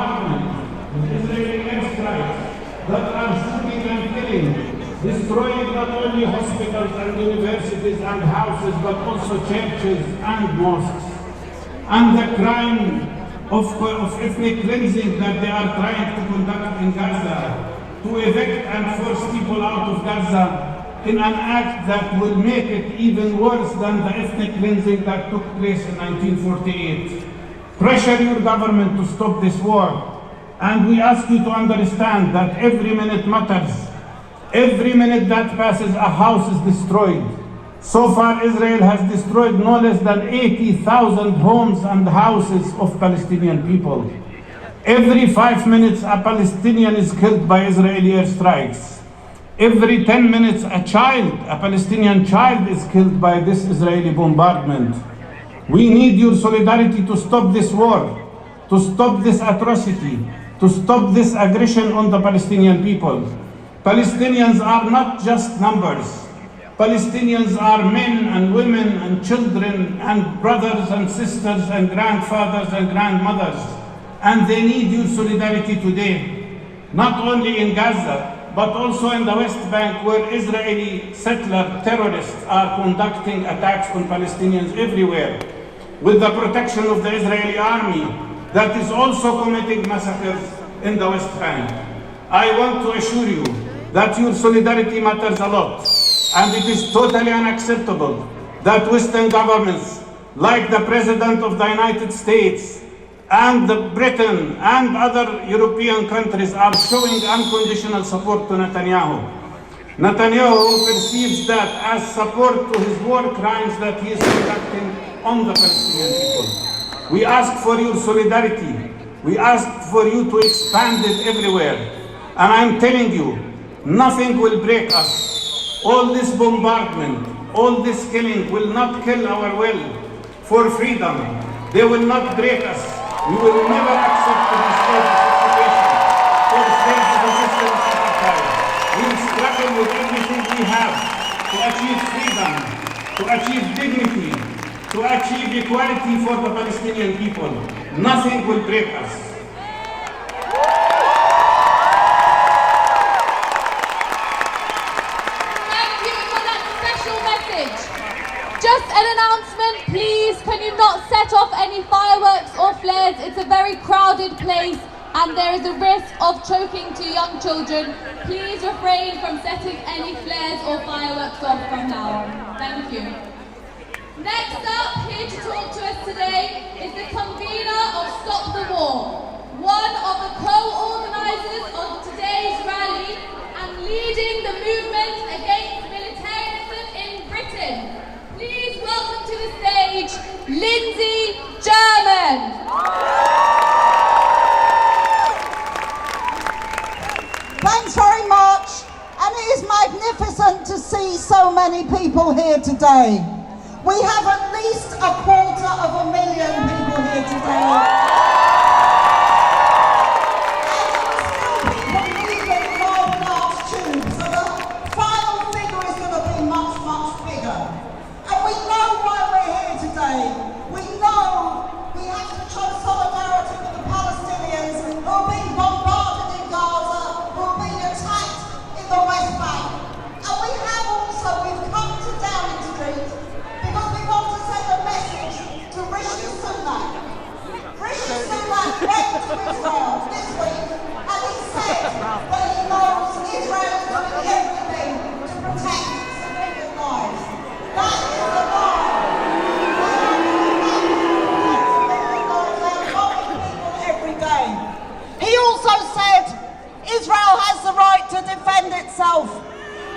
bombardment, with Israeli airstrikes that are shooting and killing, destroying not only hospitals and universities and houses, but also churches and mosques. And the crime of ethnic cleansing that they are trying to conduct in Gaza, to evict and force people out of Gaza in an act that will make it even worse than the ethnic cleansing that took place in 1948. Pressure your government to stop this war. And we ask you to understand that every minute matters. Every minute that passes, a house is destroyed. So far, Israel has destroyed no less than 80,000 homes and houses of Palestinian people. Every 5 minutes, a Palestinian is killed by Israeli airstrikes. Every 10 minutes, a Palestinian child is killed by this Israeli bombardment. We need your solidarity to stop this war, to stop this atrocity, to stop this aggression on the Palestinian people. Palestinians are not just numbers. Palestinians are men and women and children and brothers and sisters and grandfathers and grandmothers. And they need your solidarity today, not only in Gaza, but also in the West Bank, where Israeli settler terrorists are conducting attacks on Palestinians everywhere, with the protection of the Israeli army that is also committing massacres in the West Bank. I want to assure you that your solidarity matters a lot, and it is totally unacceptable that Western governments, like the President of the United States and Britain and other European countries, are showing unconditional support to Netanyahu. Netanyahu perceives that as support to his war crimes that he is conducting on the Palestinian people. We ask for your solidarity. We ask for you to expand it everywhere. And I'm telling you, nothing will break us. All this bombardment, all this killing will not kill our will for freedom. They will not break us. We will never accept to be slaves of occupation or slaves of a system of apartheid. We will struggle with everything we have to achieve freedom, to achieve dignity, to achieve equality for the Palestinian people. Nothing will break us. Just an announcement, please, can you not set off any fireworks or flares? It's a very crowded place and there is a risk of choking to young children. Please refrain from setting any flares or fireworks off from now on. Thank you. Next up, here to talk to us today is the convener of Stop the War, one of the co-organisers of today's rally and leading the movement against militarism in Britain. Please welcome to the stage, Lindsay German. Thanks very much, and it is magnificent to see so many people here today. We have at least 250,000 people here today.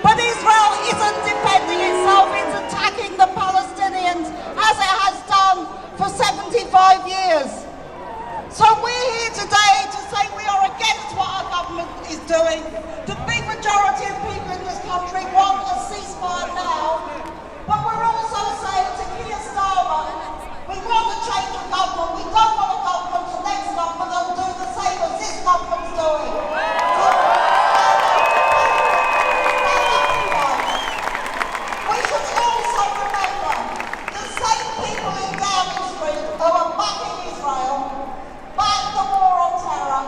But Israel isn't defending itself, it's attacking the Palestinians as it has done for 75 years. So we're here today to say we are against what our government is doing. The big majority of people in this country want a ceasefire now, but we're also saying to Keir Starmer, we want a change of government. We don't want a government, the next government that will do the same as this government's doing. Who are backing Israel, back the war on terror,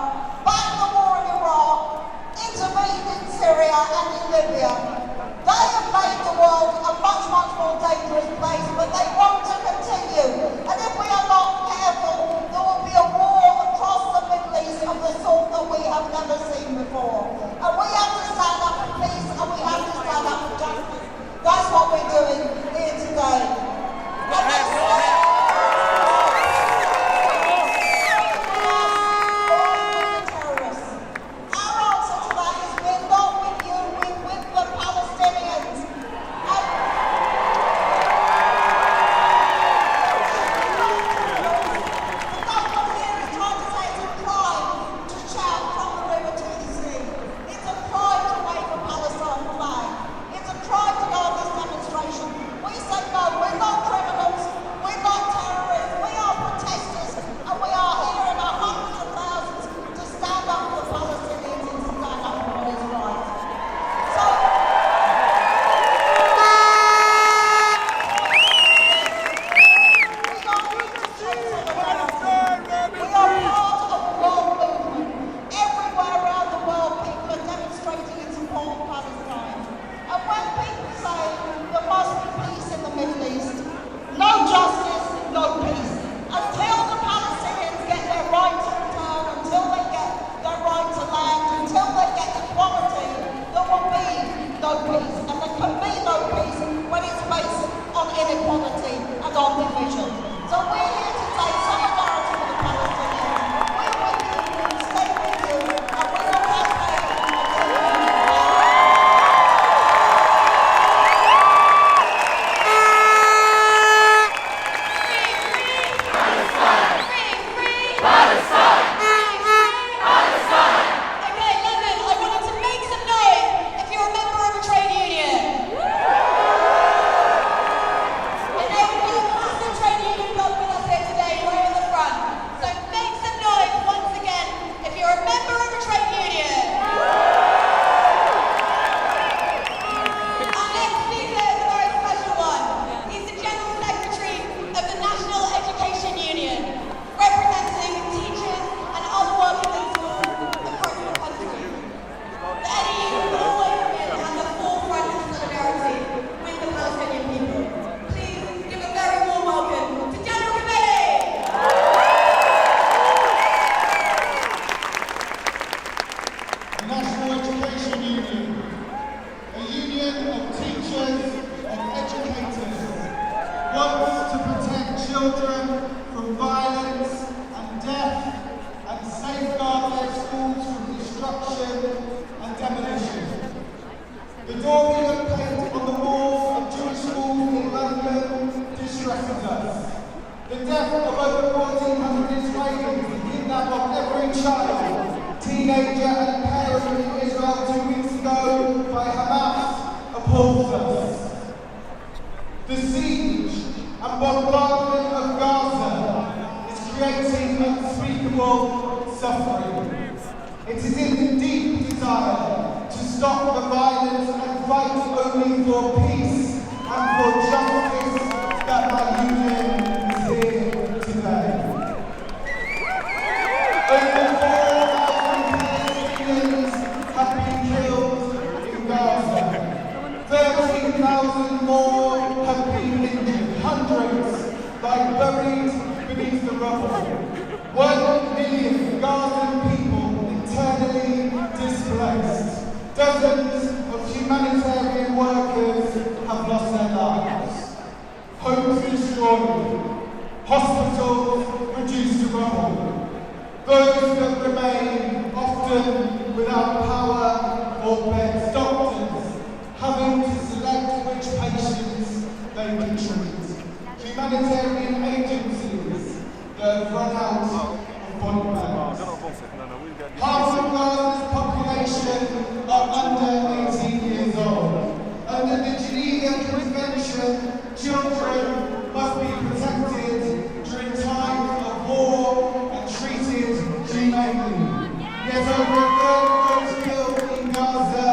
children from violence and death, and safeguard their schools from destruction and demolition. The daubing of paint on the walls of Jewish schools in London distresses us. The death of over 1,400 Israelis, the kidnap of every child, teenager and parent in Israel 2 weeks ago by Hamas appalls us. The siege and bombardment of Gaza is creating unspeakable suffering. It is in the deep desire to stop the violence and fight only for peace and for justice that my union is here today. Over 4,000 Palestinians have been killed in Gaza. 13,000 more have been injured. Hundreds lie buried beneath the rubble. 1 million Gazan people internally displaced. Dozens of humanitarian workers have lost their lives. Homes destroyed. Hospitals reduced to rubble. Those that remain often without power or beds. Doctors having to select which patients they can treat. Humanitarian agencies that have run out of body bags. Half of Gaza's population are under 18 years old. Under the Geneva Convention, children must be protected during times of war and treated humanely. Yet over a third of those killed in Gaza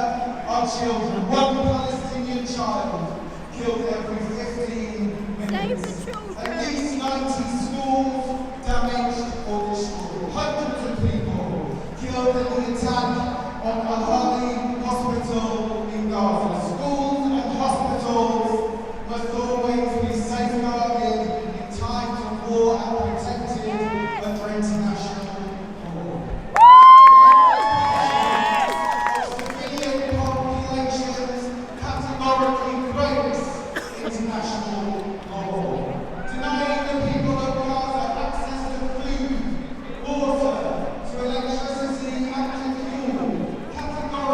are children. One Palestinian child killed every 15 minutes. At least 90 schools damaged or destroyed. Hundreds of people killed in the attack on Al-Ahli Hospital in Gaza. Schools and hospitals must always be safeguarded in times of war and protected under international law. Civilian populations categorically breaks international law. Denying the people of Gaza access to food, water, to electricity and to fuel, categorically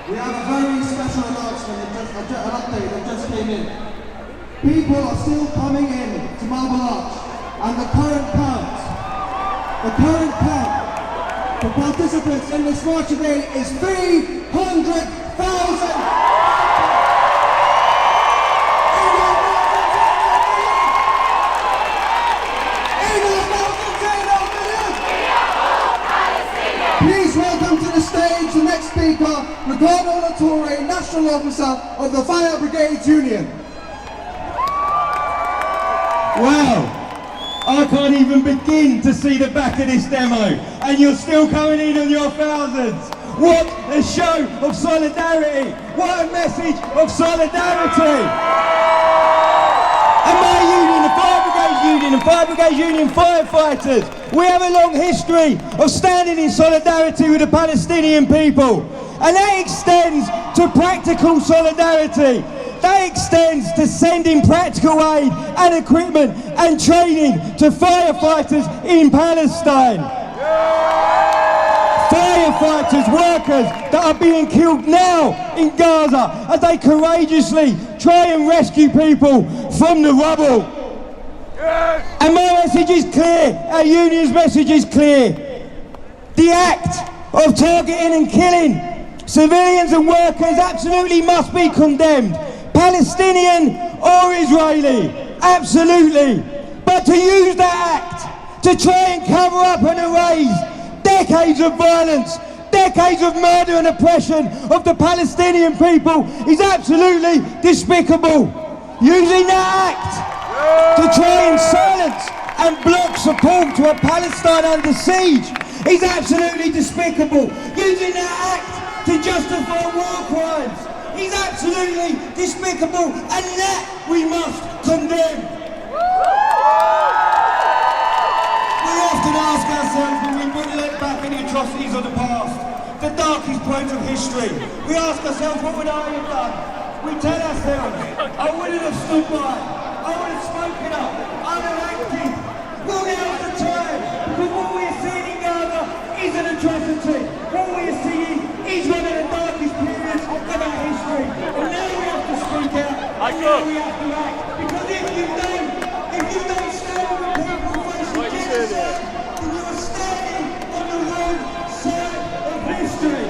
We have a very special announcement, an update that just came in. People are still coming in to Marble Arch, and the current count for participants in this march today is 300,000! Please welcome to the stage the next speaker, Ricardo Latorre, National Officer of the Fire Brigades Union. Wow, I can't even begin to see the back of this demo, and you're still coming in on your thousands. What a show of solidarity! What a message of solidarity! And my union, the Fire Brigades Union, and Fire Brigades Union firefighters, we have a long history of standing in solidarity with the Palestinian people. And that extends to practical solidarity. That extends to sending practical aid and equipment and training to firefighters in Palestine. Firefighters, workers that are being killed now in Gaza as they courageously try and rescue people from the rubble. And my message is clear, our union's message is clear. The act of targeting and killing civilians and workers absolutely must be condemned. Palestinian or Israeli, absolutely. But to use that act to try and cover up and erase decades of violence, decades of murder and oppression of the Palestinian people is absolutely despicable. Using that act to try and silence and block support to a Palestine under siege is absolutely despicable. Using that act to justify war crimes is absolutely despicable, and that we must condemn. We often ask ourselves when we look back at the atrocities of the past, the darkest points of history, we ask ourselves, what would I have done? We tell ourselves, I wouldn't have stood by, I would have spoken up, I would have acted. Well, now's the time, because what we are seeing in Gaza is an atrocity. What we are seeing is one of the darkest periods of our history. And now we have to speak out, and now we have to act. Because if you don't stand with the people facing genocide, then you are standing on the wrong side of history.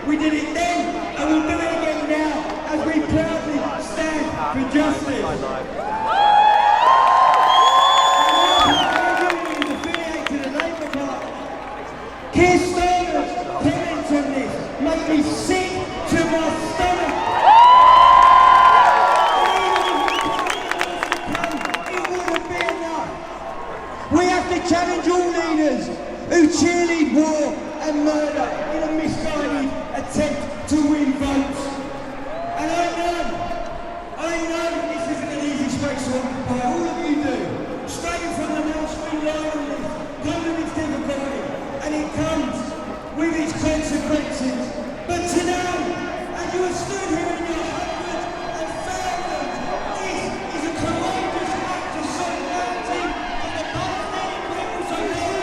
We did it then, and we'll do it again now, as we proudly stand for justice. Our union is affiliated to the Labour Party. Keir Starmer's comments on this make me sick to my stomach. It wouldn't be enough. We have to challenge all leaders who cheerlead war and murder in a misguided attempt to win votes. And I know this isn't an easy space to occupy. All of you do. Straight from the mainstream line on this comes with its difficulty, and it comes with its consequences. But today, as you have stood here in your hundreds and thousands, this is a courageous act of solidarity for the Palestinian people so long.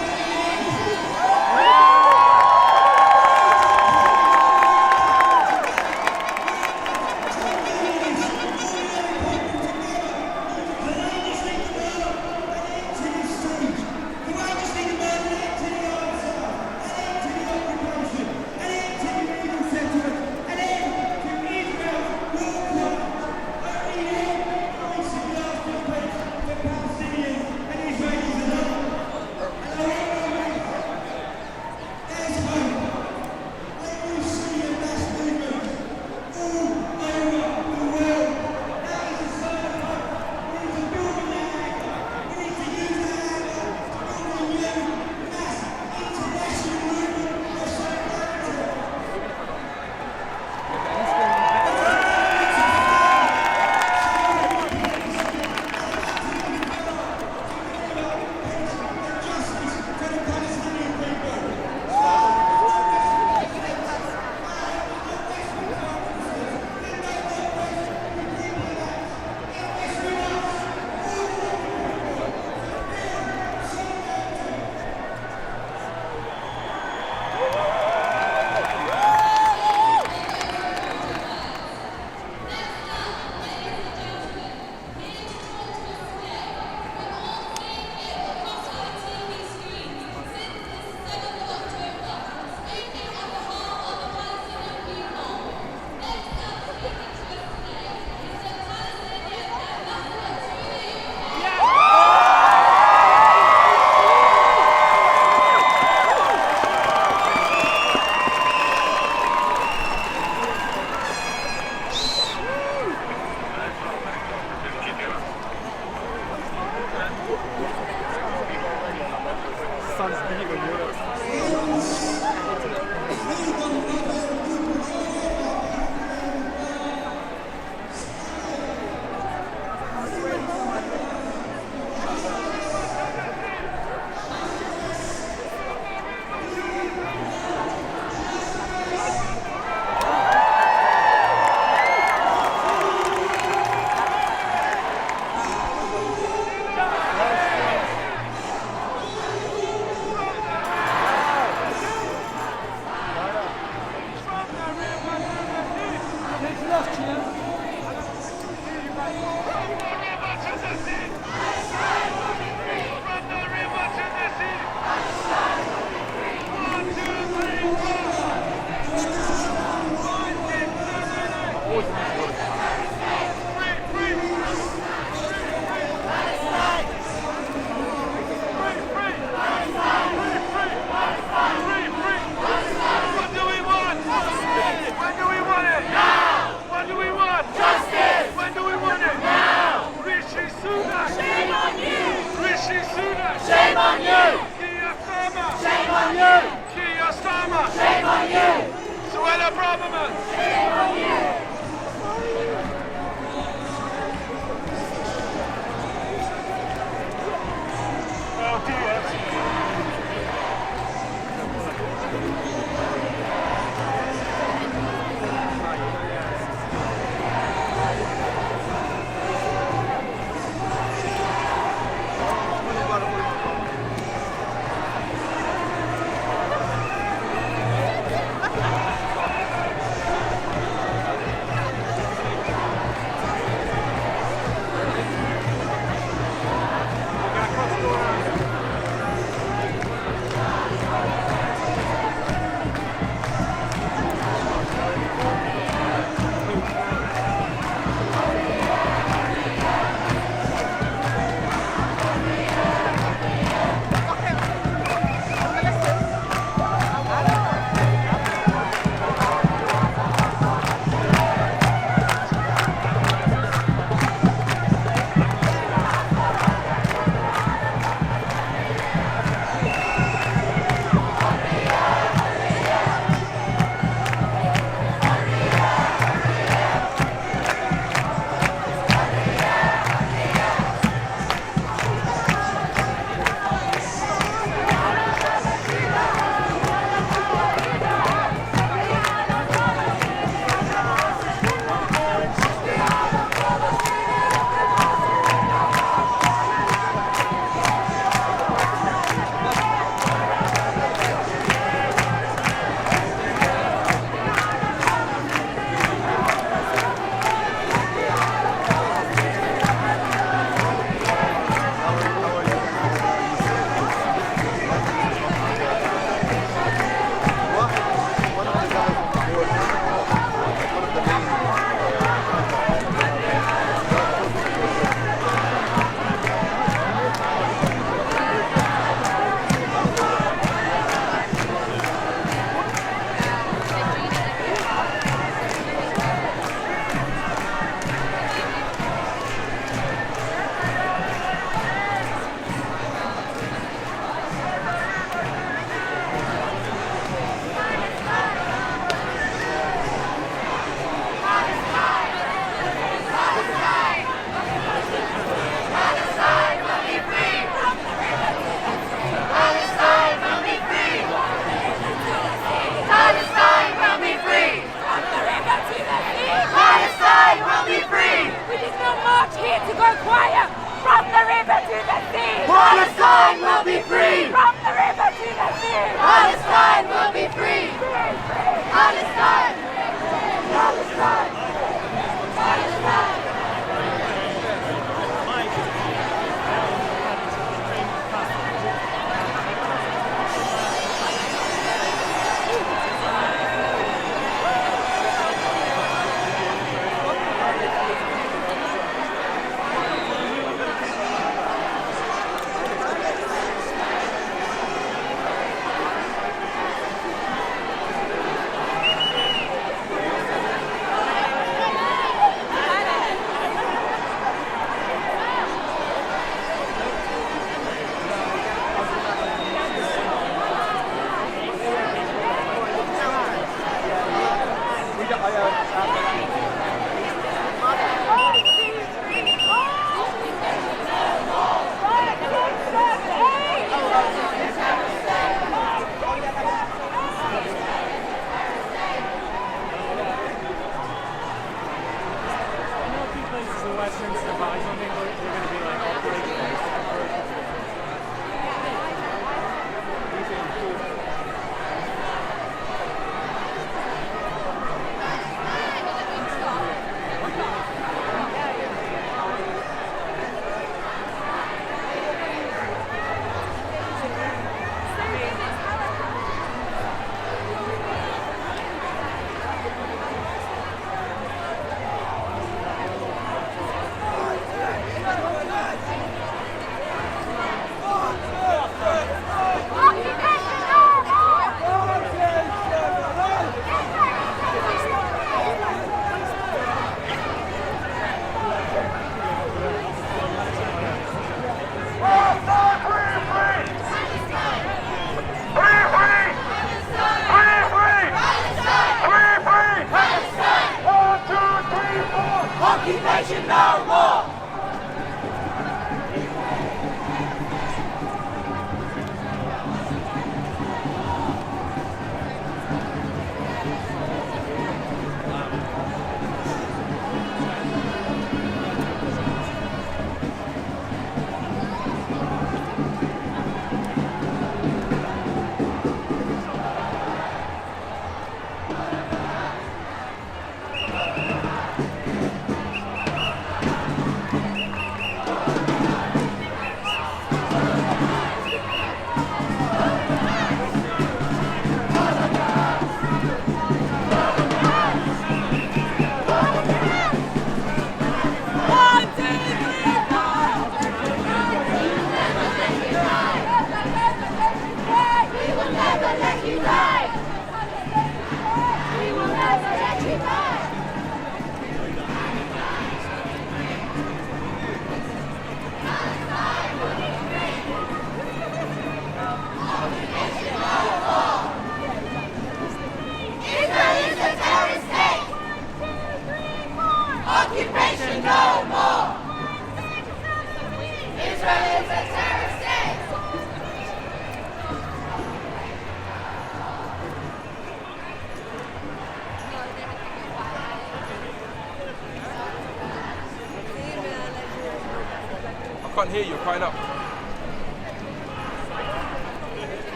can't hear you, you're crying up.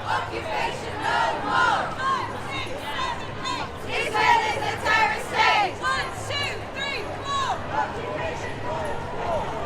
Occupation no more! Israel is a terrorist state! 1, 2, 3, 4! Occupation no more!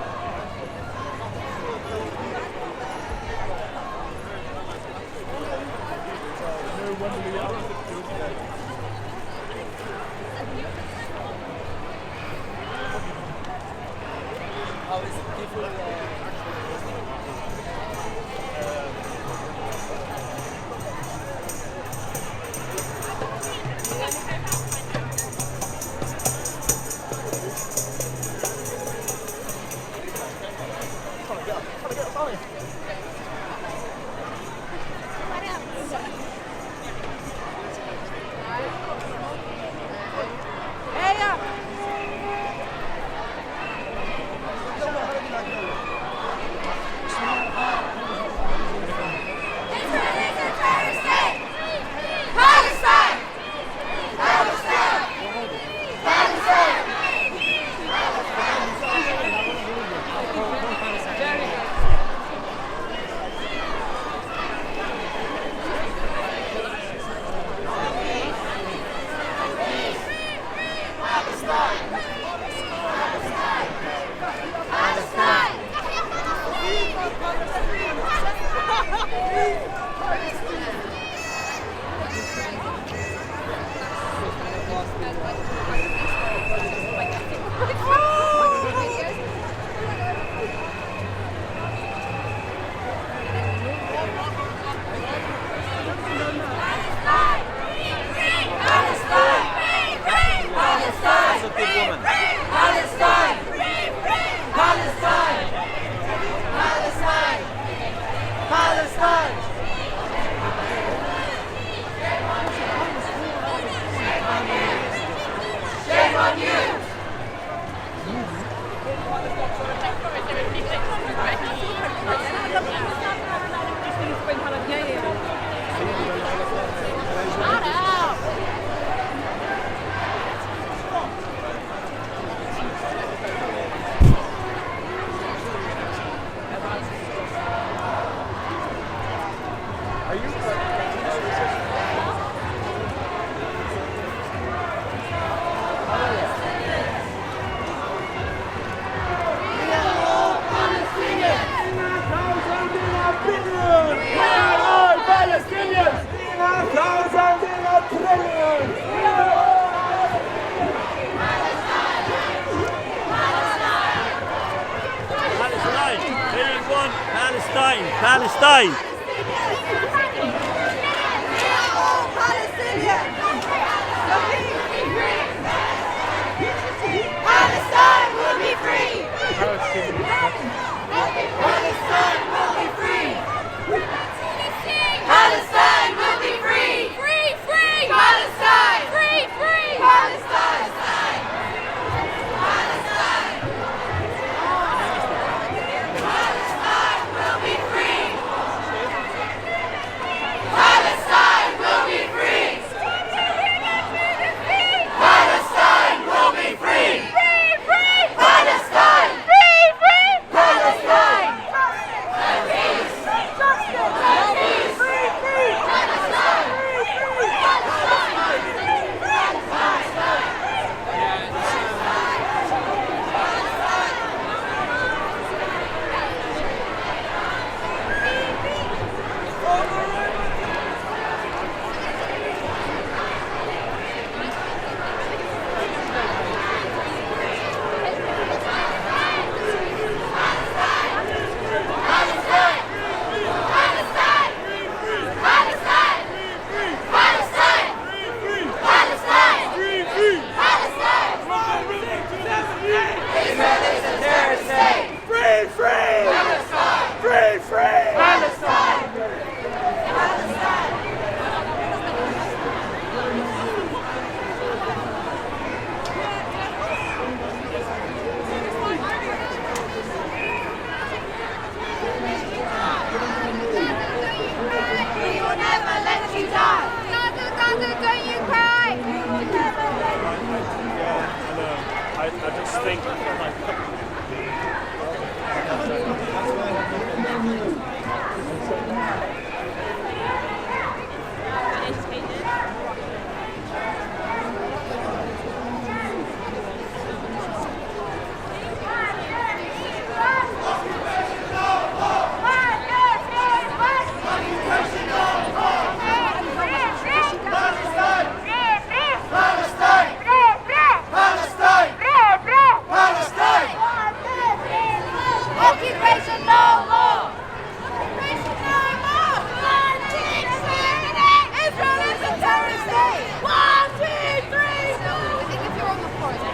Palestine! Palestine! Palestine will be free! Palestine will be free! Palestine will be free! Free, free! Palestine! Free, free! Palestine! Palestine! Palestine will be free! I just think. Occupation no more! Occupation no more! Israel is a terrorist state! 1, 2, 3, 4! I think if you're on the floor, it's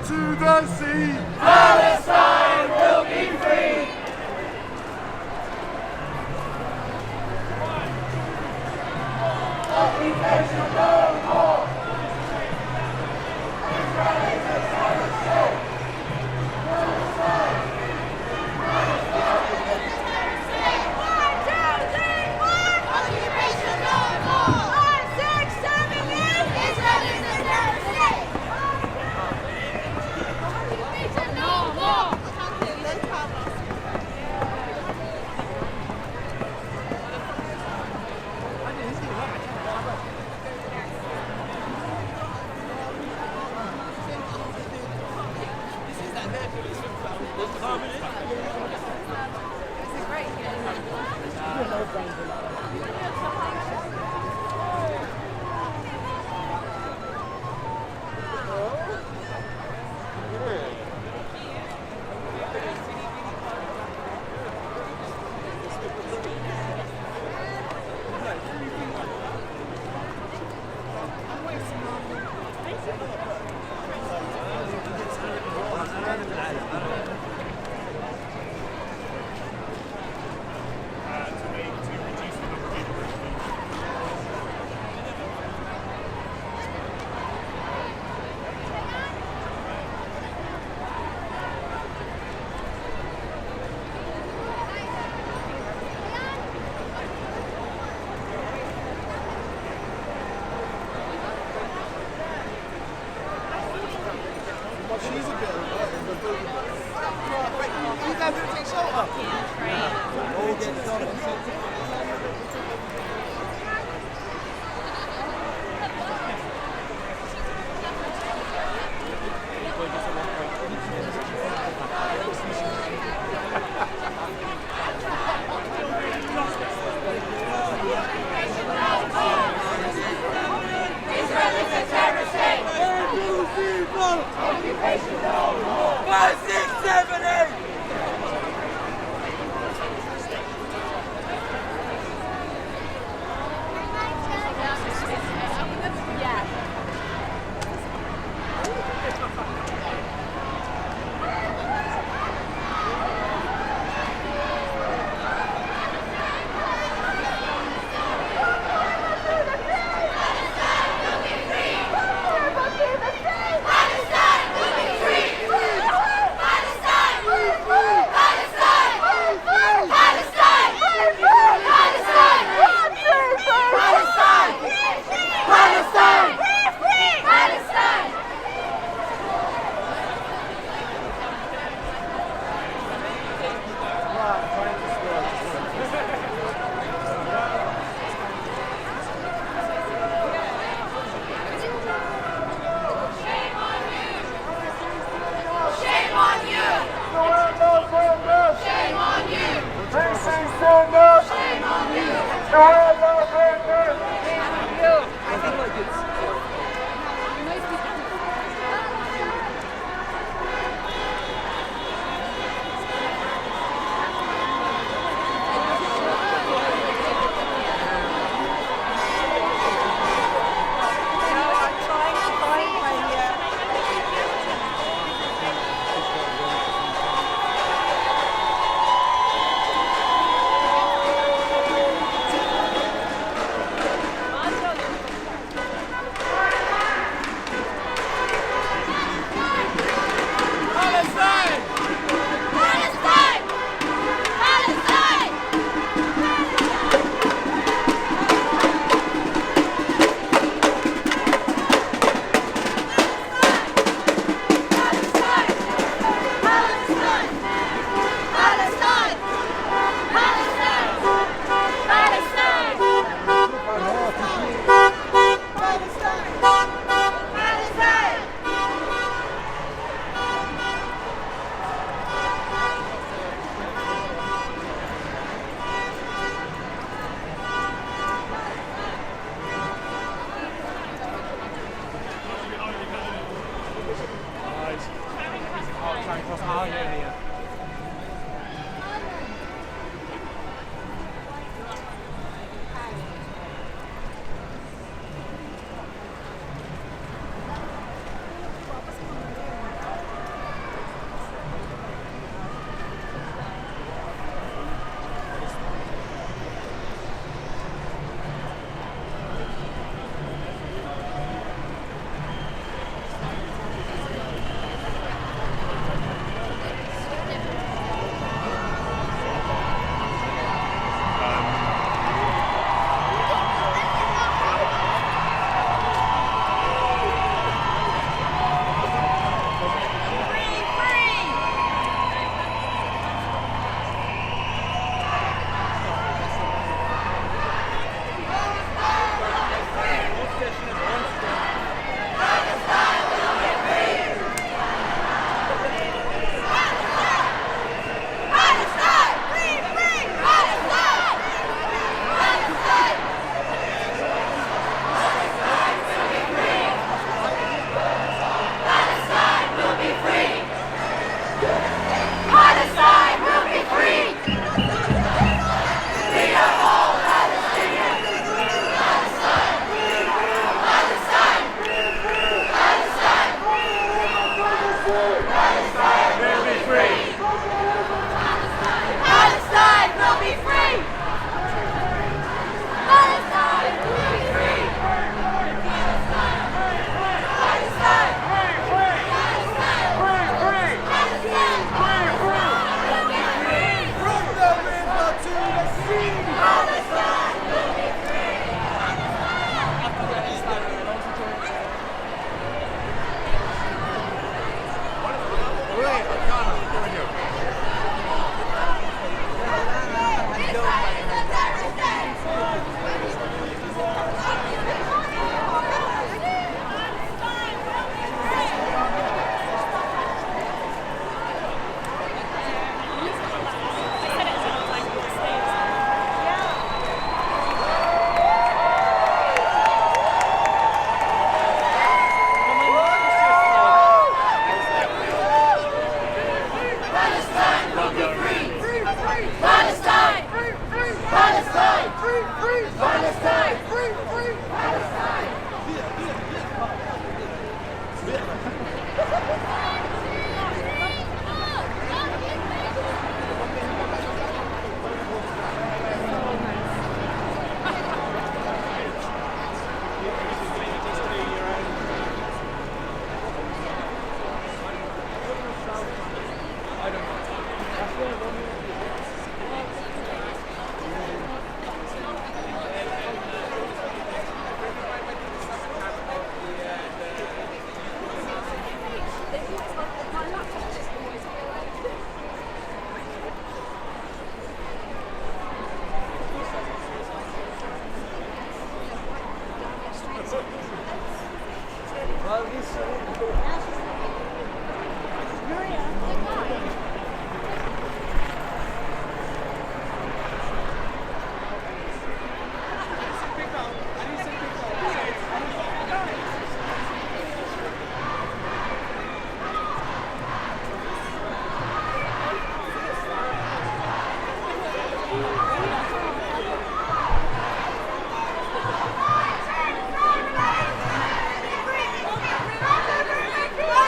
To the sea! Palestine will be free! Occupation no more! Israel is a terrorist state! Palestine! Occupation no more! 5, 6, 7, 8! Israel is a terrorist state! No more! Occupation no more! 5, 6, 7, 8!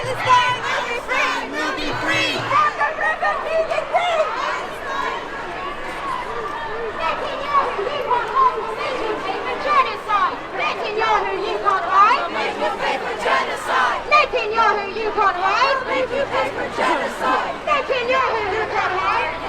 Palestine will be free! Will be free! Netanyahu, you can't hide. Make you pay for genocide. Netanyahu, you can't hide. Make you pay for genocide. Netanyahu, you can't hide. Make you pay for genocide. Netanyahu, you can't hide.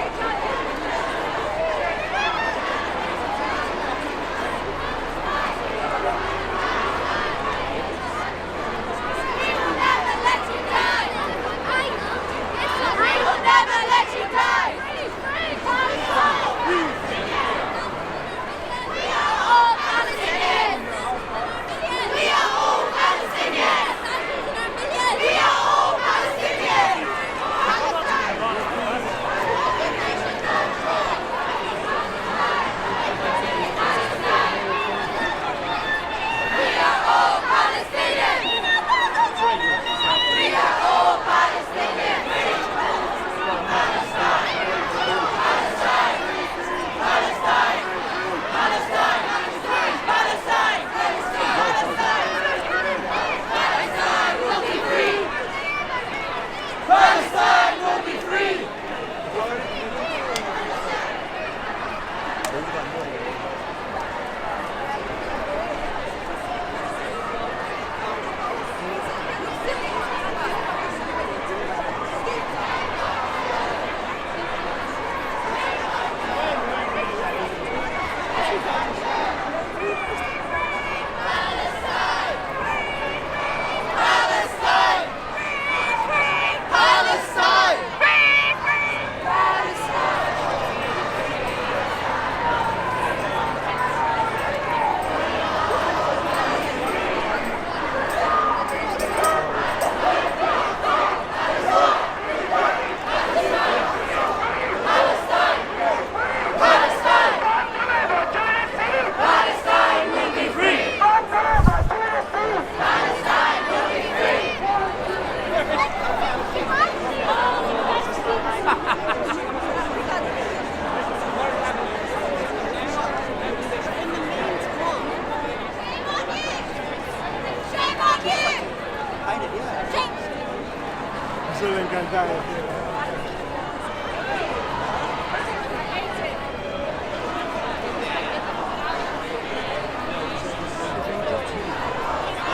Sono incantato.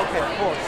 Okay, of course.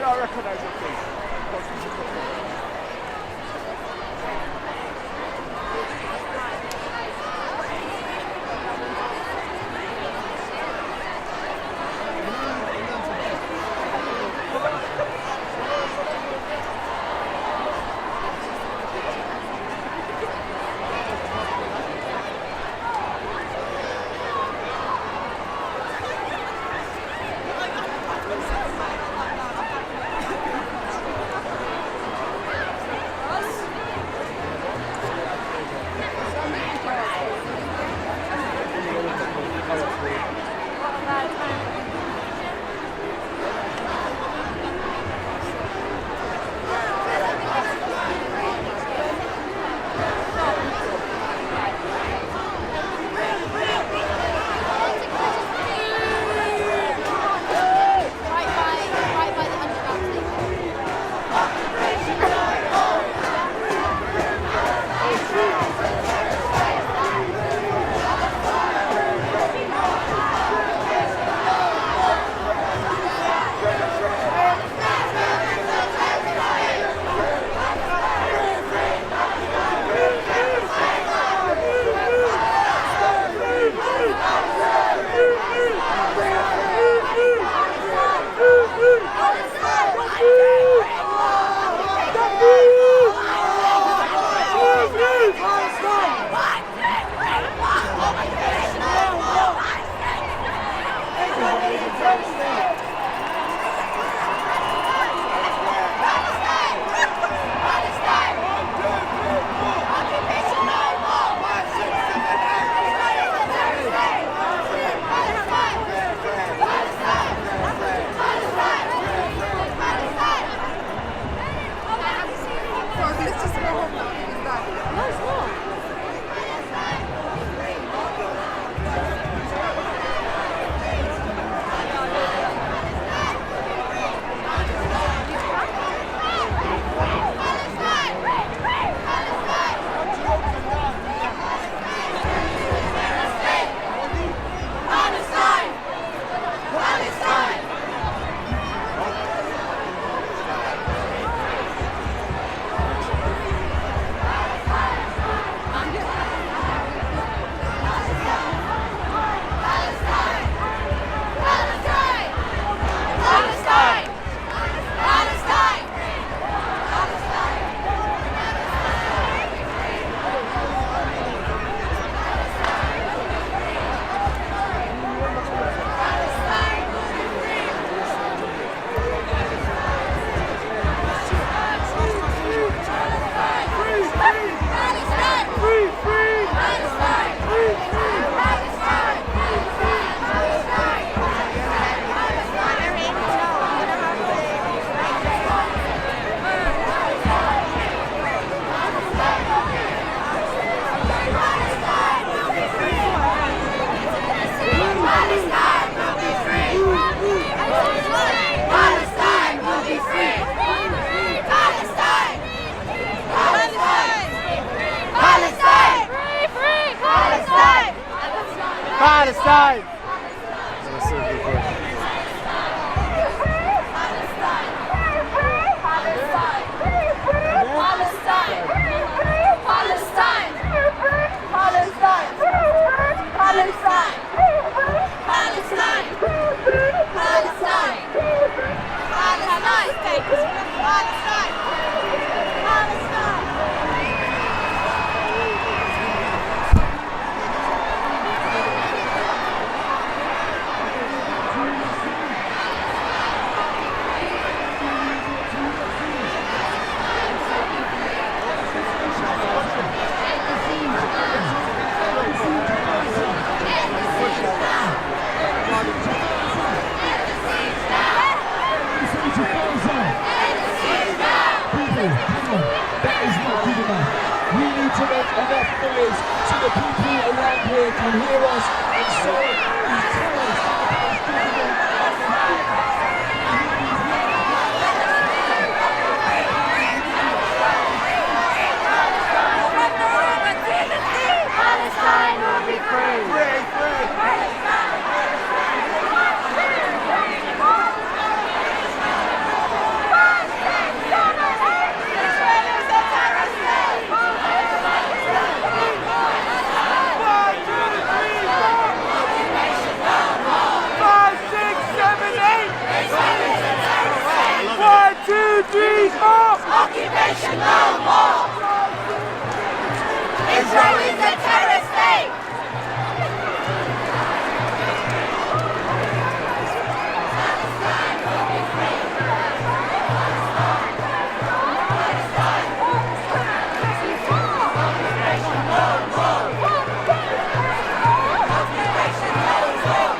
I recognise it, please. Palestine! refugees more! Occupation no more! Israel is a terrorist state! Palestine will be free! Palestine! Occupation no more! Occupation no more!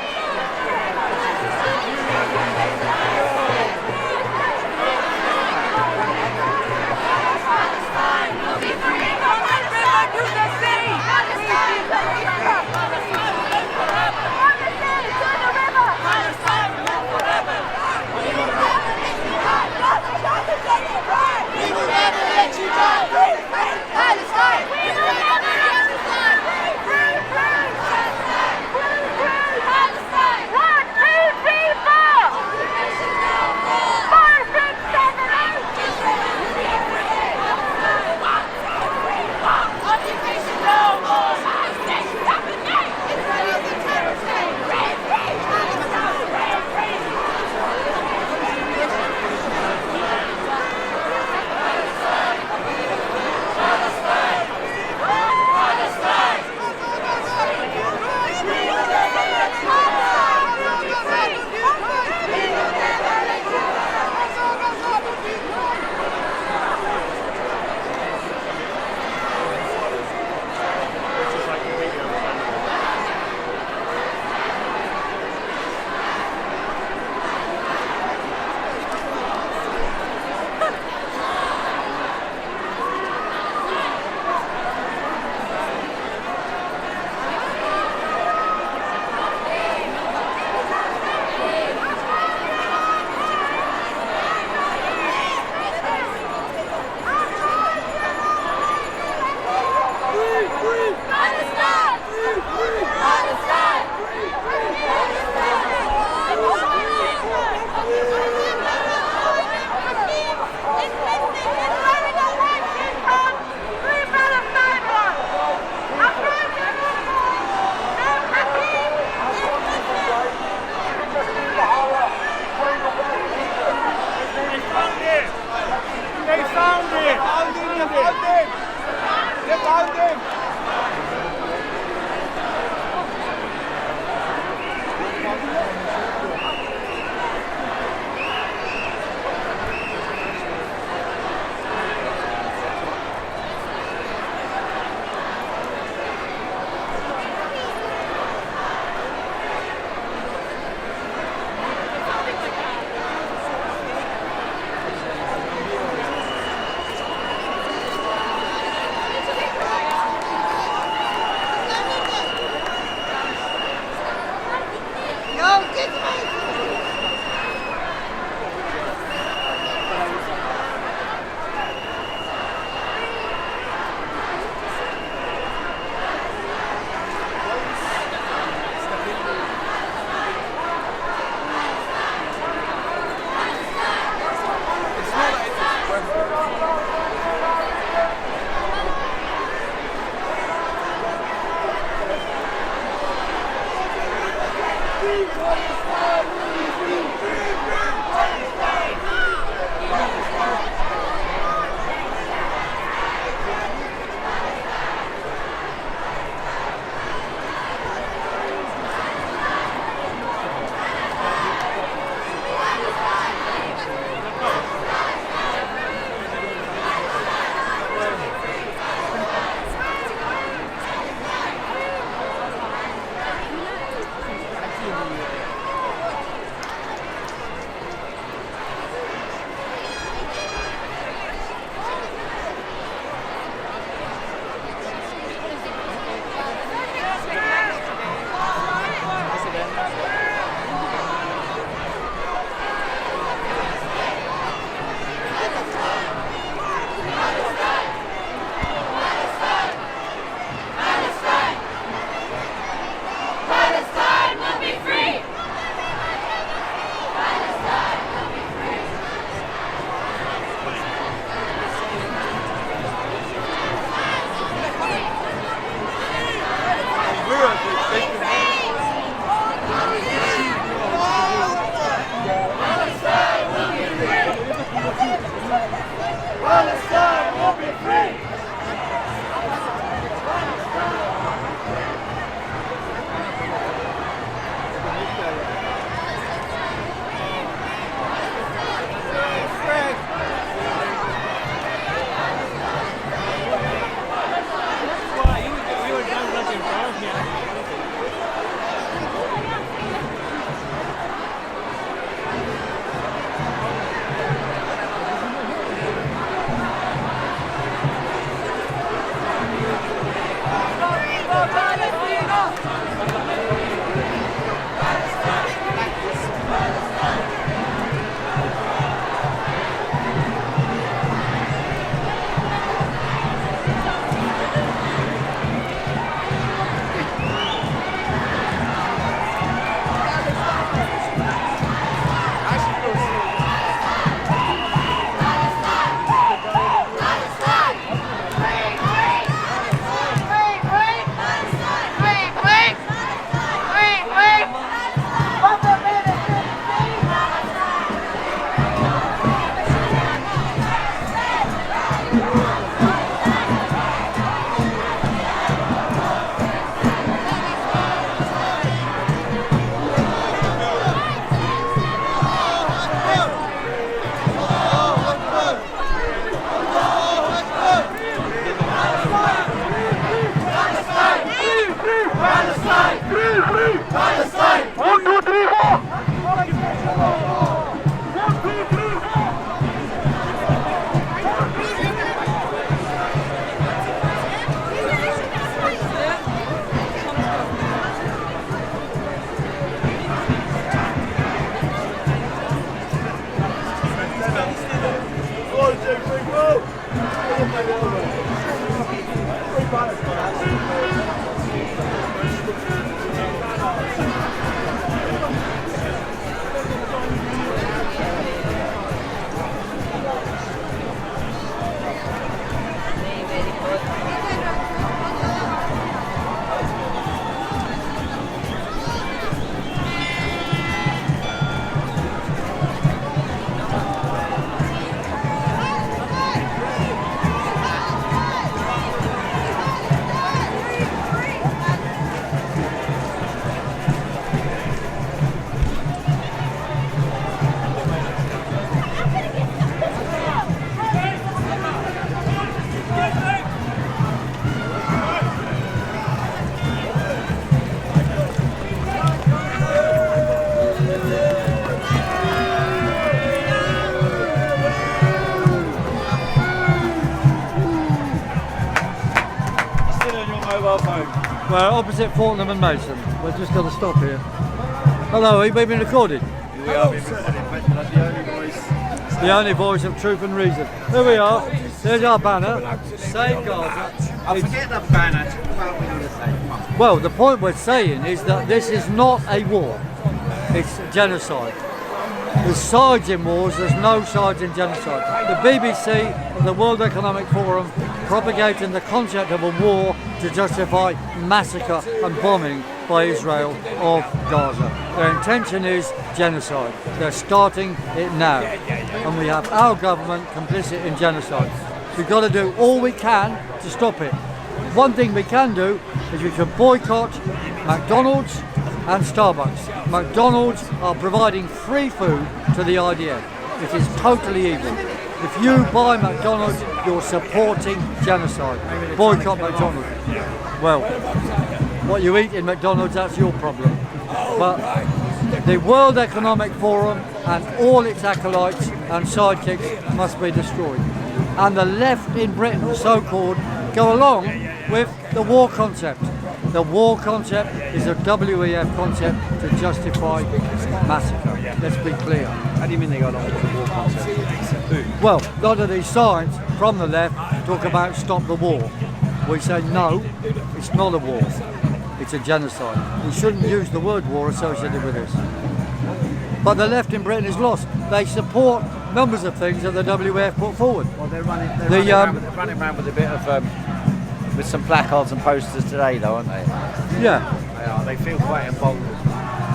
Palestine will be free! From the river to the sea! We're opposite Fortnum and Mason. We're just going to stop here. Hello, are you being recorded? We are being recorded, but the only voice. The only voice of truth and reason. Here we are. There's our banner. Save Gaza. I forget the banner. What are we going to say? Well, the point we're saying is that this is not a war. It's genocide. There's sides in wars, there's no sides in genocide. The BBC and the World Economic Forum propagating the concept of a war to justify massacre and bombing by Israel of Gaza. Their intention is genocide. They're starting it now. And we have our government complicit in genocide. We've got to do all we can to stop it. One thing we can do is we can boycott McDonald's and Starbucks. McDonald's are providing free food to the IDF. It is totally evil. If you buy McDonald's, you're supporting genocide. Boycott McDonald's. Well, what you eat in McDonald's, that's your problem. But the World Economic Forum and all its acolytes and sidekicks must be destroyed. And the left in Britain, so-called, go along with the war concept. The war concept is a WEF concept to justify massacre. Let's be clear. How do you mean they got along with the war concept? Well, a lot of these signs from the left talk about stop the war. We say no, it's not a war. It's a genocide. We shouldn't use the word war associated with this. But the left in Britain is lost. They support numbers of things that the WEF put forward. Well, they're running around with a bit of with some placards and posters today, though, aren't they? Yeah. They are. They feel quite emboldened.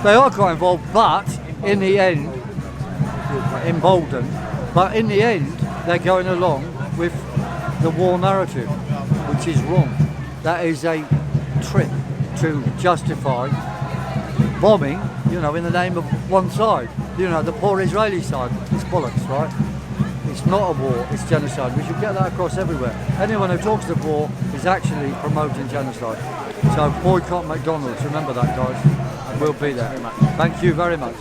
They are quite involved, but in the end, emboldened, but in the end, they're going along with the war narrative, which is wrong. That is a trick to justify bombing, you know, in the name of one side. You know, the poor Israeli side. It's bollocks, right? It's not a war, it's genocide. We should get that across everywhere. Anyone who talks of war is actually promoting genocide. So boycott McDonald's, remember that, guys. And we'll be there. Thank you very much.